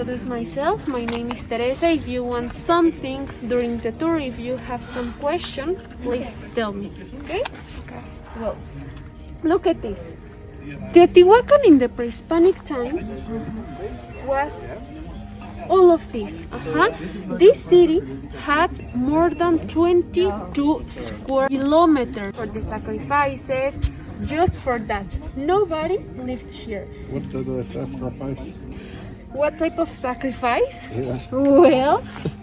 introduce myself. My name is Teresa. If you want something during the tour, if you have some question, please tell me. Okay? Okay. Well, look at this. Teotihuacan in the pre-Hispanic time was all of this. This city had more than 22 square kilometers for the sacrifices. Just for that, nobody lived here. What did they sacrifice? What type of sacrifice? Yeah. Well,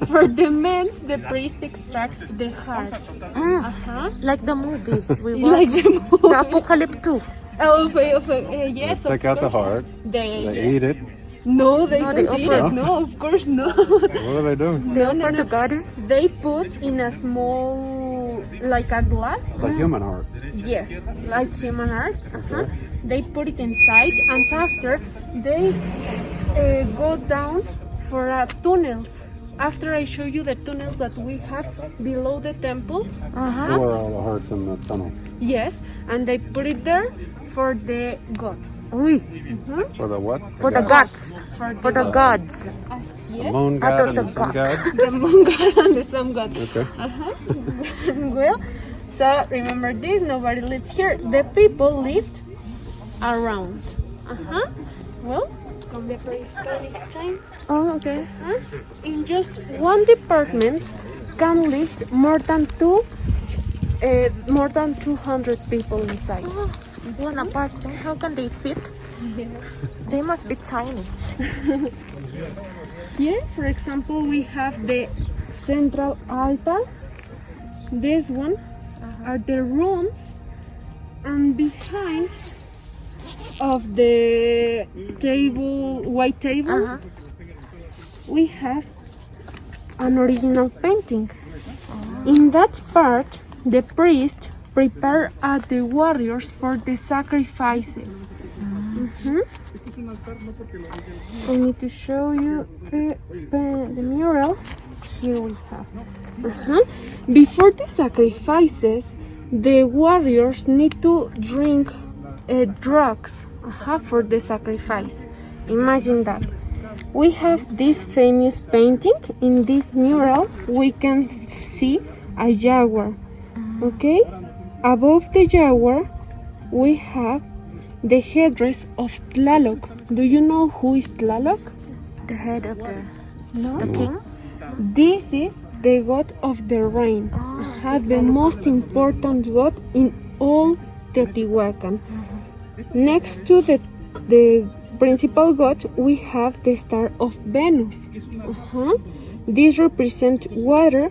for the men, the priest extracts the heart. Like the movie we Like watched, the movie. the Apocalypse 2. Yes, They take out the heart, They they eat it. No, they No, don't they eat offer. it. No, of course not. What do they do? They offer to God. They put in a small, like a glass. Like human heart. Yes, like human heart. They put it inside, and after they go down for tunnels. After I show you the tunnels that we have below the temples. Store all the hearts in the tunnel. Yes, and they put it there for the gods. Uy, For the what? for the gods. For For the gods. The Yes, moon I god thought and the the sun gods. god. the moon god and the sun god. Okay. Well, so remember this, nobody lived here. The people lived around. Well, from the prehistoric time, Oh, okay. in just one department can live more than 200 people inside. Oh, one apartment. How can they fit? They must be tiny. Here, for example, we have the central altar. This one are the rooms, and behind of the table, white table, we have an original painting. In that part, the priest prepare the warriors for the sacrifices. I need to show you the mural. Here we have. Before the sacrifices, the warriors need to drink drugs for the sacrifice. Imagine that. We have this famous painting. In this mural, we can see a jaguar. Okay? Above the jaguar, we have the headdress of Tlaloc. Do you know who is Tlaloc? The head of the No. king. This is the god of the rain. The most important god in all Teotihuacan. Next to the principal god, we have the star of Venus. This represents water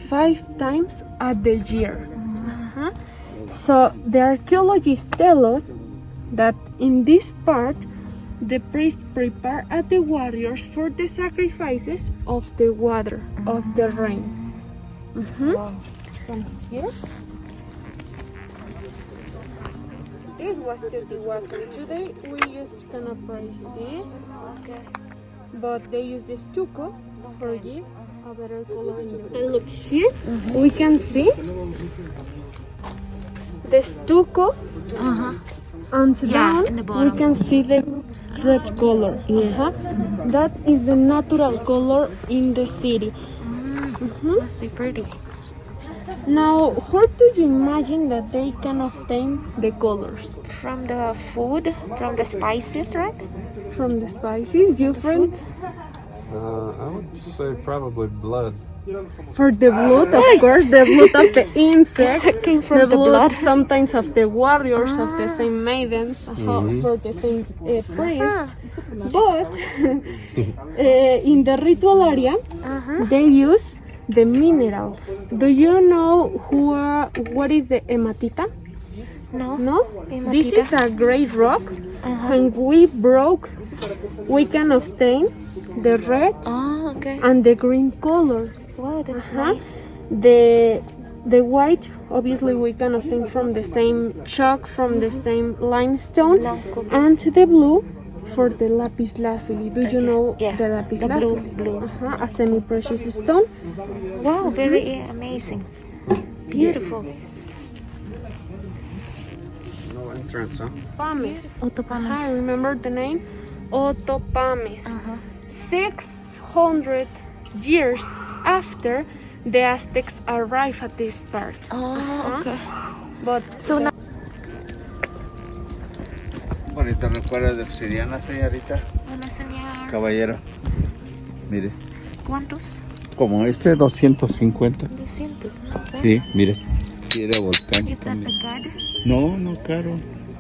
5 times at the year. So the archaeologists tell us that in this part, the priests prepare the warriors for the sacrifices of the water, of the rain. From here. This was Teotihuacan. Today we used kind of praise this, but they use the stucco for give a better color in the. And look here, we can see the stucco. And down, in the bottom. we can see the red color. That is the natural color in the city. Must be pretty. Now, how do you imagine that they can obtain the colors? From the food, from the spices, right? From the spices, different? I would say probably blood. For the blood, of course, the blood of the insects. It came from the the blood, blood. sometimes of the warriors, of the same maidens, for the same priests. But in the ritual area, they use the minerals. Do you know what is the hematita? No. No? Hematita. This is a great rock. When we broke, we can obtain the red Oh, okay. and the green color. Wow, that's nice. The white, obviously, we can obtain from the same chalk, from the same limestone, and the blue for the lapis lazuli. Do you know Yeah, the lapis the lazuli? blue. A semi-precious stone. Wow, very amazing. Beautiful. No entrance, huh? Pames. Otopanes. I remember the name. Otopames. 600 years after the Aztecs arrived at this part. Oh, okay. But So now, Bonito recuerdo de obsidiana, señorita. hola, señor. Caballero. Mire. ¿Cuántos? Como este 250. 200, ¿no? Okay. Sí, mire. Piedra volcánica. Is that mire. the god? No, no caro.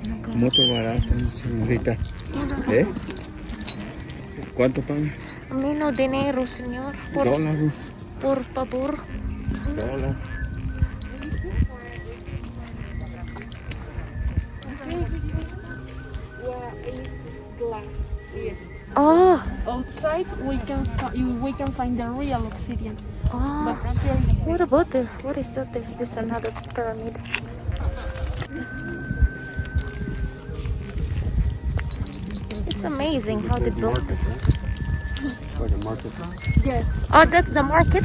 No god. Muy barato, señorita. ¿Eh? ¿Cuánto paga? Menos dinero, señor. Dólares. Por favor. Dólar. is glass here. Oh. Outside we can find the real obsidian. Oh. But seriously, What about there? What is that there? This is another pyramid. It's amazing how they built it. Like a market. yes. Oh, that's the market?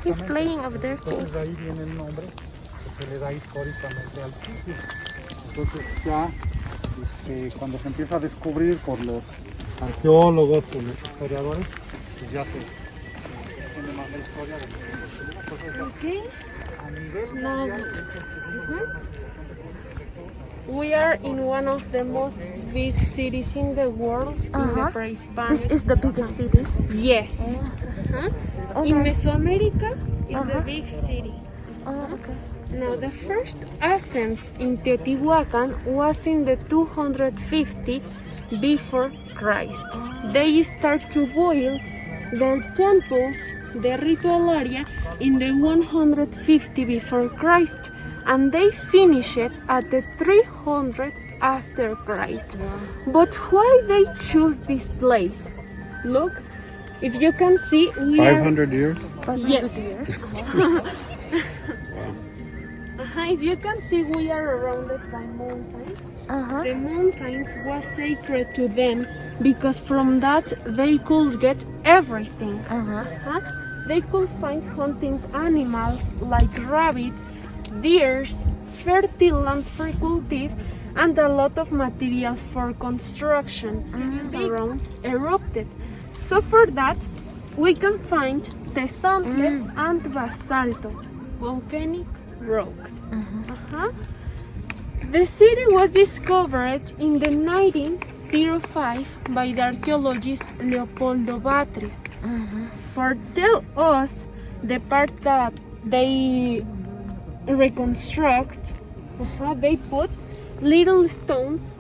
He's playing over there. Cool. Entonces de ahí viene el nombre que se le da históricamente al sitio. Entonces ya cuando se empieza a descubrir por los arqueólogos, por los historiadores, pues ya se entiende más la historia de los. Okay. A nivel Now, mundial, we are in one of the most big cities in the world, in the Uh-huh. pre-Hispanic. This is the biggest city. Yes. In Mesoamerica is the Uh-huh. big city. Oh, okay. Now, the first ascent in Teotihuacan was in the 250 before Christ. They start to build their temples, the ritual area, in the 150 before Christ, and they finish it at the 300 after Christ. But why they choose this place? Look, if you can see, we are 500 years? 500 Yes. years. If you can see, we are surrounded by mountains. Uh-huh. The mountains was sacred to them because from that they could get everything. Uh-huh. They could find hunting animals like rabbits, deers, fertile lands for cultive, and a lot of material for construction. Around erupted. So for that, we can find tesontle and basalto, volcanic rocks. The city was discovered in the 1905 by the archaeologist Leopoldo Batris. For tell us the part that they reconstruct, they put little stones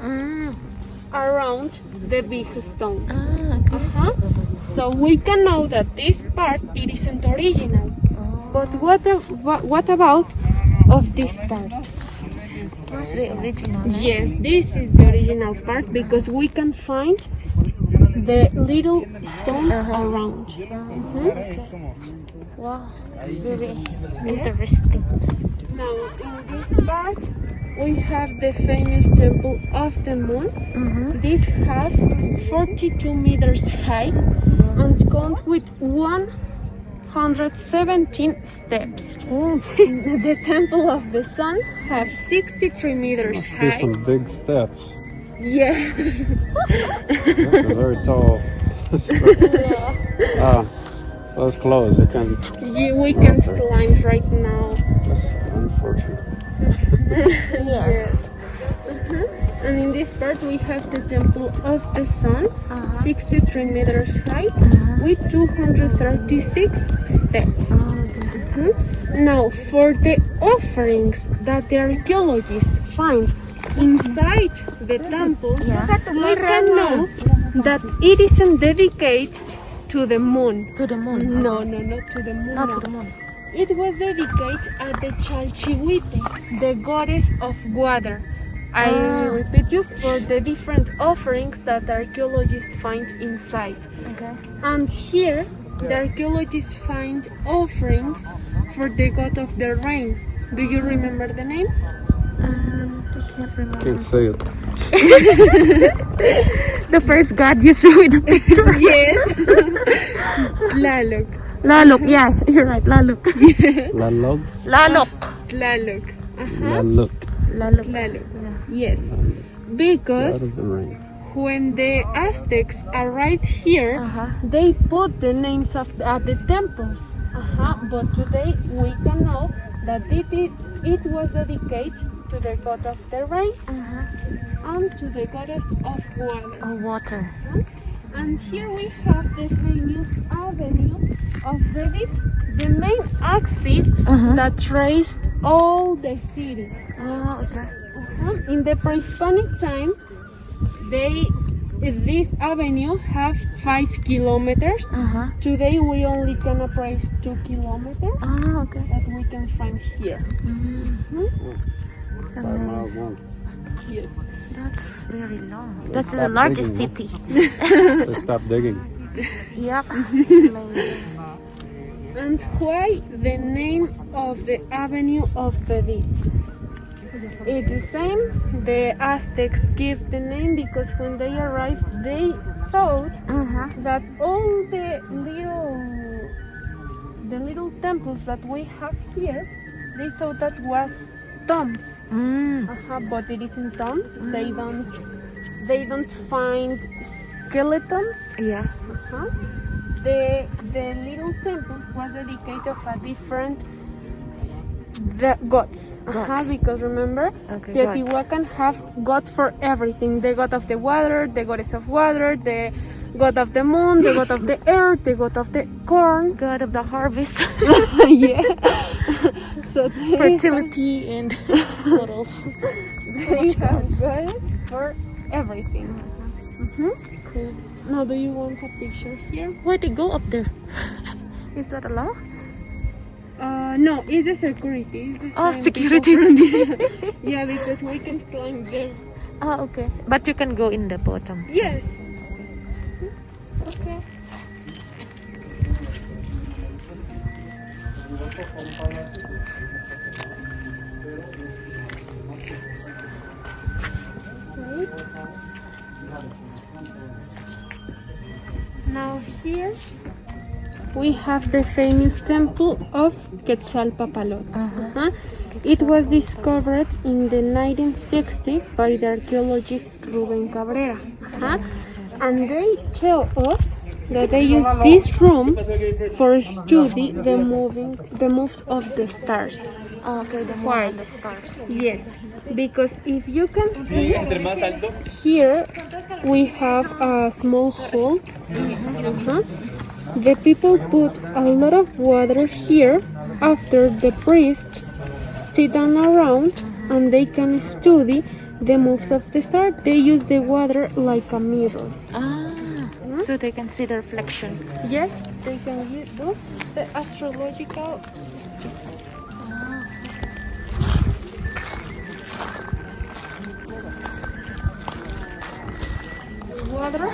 around the big stones. So we can know that this part it isn't original. But what about of this part? What's the original? Yes, this is the original part because we can find the little stones around. Wow, it's very interesting. Now in this part we have the famous Temple of the Moon. This has 42 meters high and comes with 117 steps. The Temple of the Sun have 63 meters Must be high. some big steps. Yeah. That's a very tall. So it's closed. You can. We can't climb right now. That's unfortunate. Yes. And in this part we have the Temple of the Sun, 63 meters high, with 236 steps. Now, for the offerings that the archaeologists find inside the temples, we can know that it isn't dedicated to the moon. To the moon. No, not to the moon. Not no. to the moon. It was dedicated at the Chalchihuite, the goddess of water. I repeat you for the different offerings that archaeologists find inside. Okay. And here, the archaeologists find offerings for the god of the rain. Do you remember the name? I can't remember. Can't say it. The first god you showed me the picture. Yes. Tlaloc. Lalok, yeah, you're right, Lalok. Lalog? Lalok. Tlaloc. Lalok. Lalo. Yes, God because of the rain. when the Aztecs arrived here, they put the names of the temples. But today we can know that it was dedicated to the god of the rain and to the goddess of water. Oh, water. And here we have the famous avenue of Vedic, the main axis that traced all the city. Oh, okay. In the pre-Hispanic time, this avenue have 5 kilometers. Today we only can appraise 2 kilometers Oh, okay. that we can find here. 5 miles long. Yes. That's very long. They That's the stopped largest digging, city. They stopped digging. Yep. Amazing. And why the name of the avenue of Vedic? It's the same. The Aztecs give the name because when they arrived, they thought that all the little temples that we have here, they thought that was tombs. But it isn't tombs. They don't find skeletons. Yeah. The little temples was dedicated of a different gods. Because remember, Teotihuacan have gods for everything. The god of the water, the goddess of water, the god of the moon, the god of the earth, the god of the corn. God of the harvest. Yeah. So they Fertility and what else? they have gods for everything. Cool. Now, do you want a picture here? Why they go up there? Is that allowed? No, it's the security. It's the same security. people from the- yeah, because we can climb there. Ah, okay. But you can go in the bottom. Yes. Okay. Now here we have the famous temple of Quetzalpapalot. It was discovered in the 1960s by the archaeologist Rubén Cabrera. And they tell us that they use this room for study the moves of the stars. Oh, okay, the moon and the stars. Yes, because if you can see here, we have a small hole. The people put a lot of water here after the priest sit down around and they can study the moves of the star. They use the water like a mirror. So they can see the reflection. Yes, they can do the astrological studies. Water.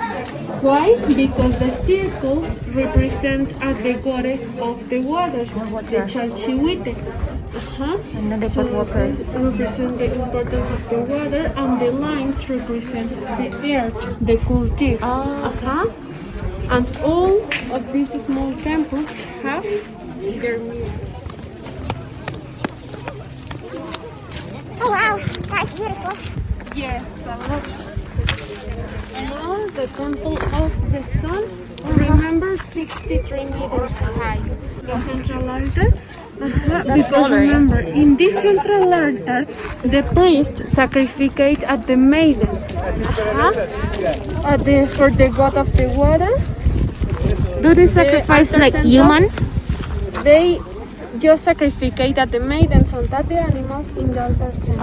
Why? Because the circles represent the goddess of the water, the Chalchihuite. And then they So put water. they represent the importance of the water, and the lines represent the earth, the cultive. And all of these small temples have their music. Oh wow, that's beautiful. Yes, a lot. Now the temple of the sun, remember, 63 meters high. The central altar. Because smaller, remember, in this central altar, the priest sacrificed at the maidens. For the god of the water. Do they sacrifice like center, human? They just sacrificate at the maidens and at the animals in the altar center.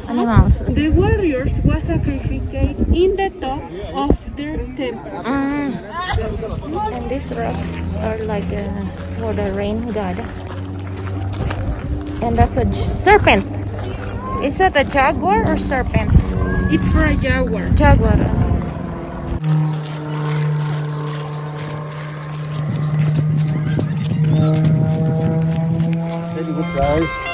Animals. The warriors was sacrificed in the top of their temple. And these rocks are like for the rain god. And that's a serpent. Is that a jaguar or serpent? It's for a jaguar. Jaguar. Very good, guys.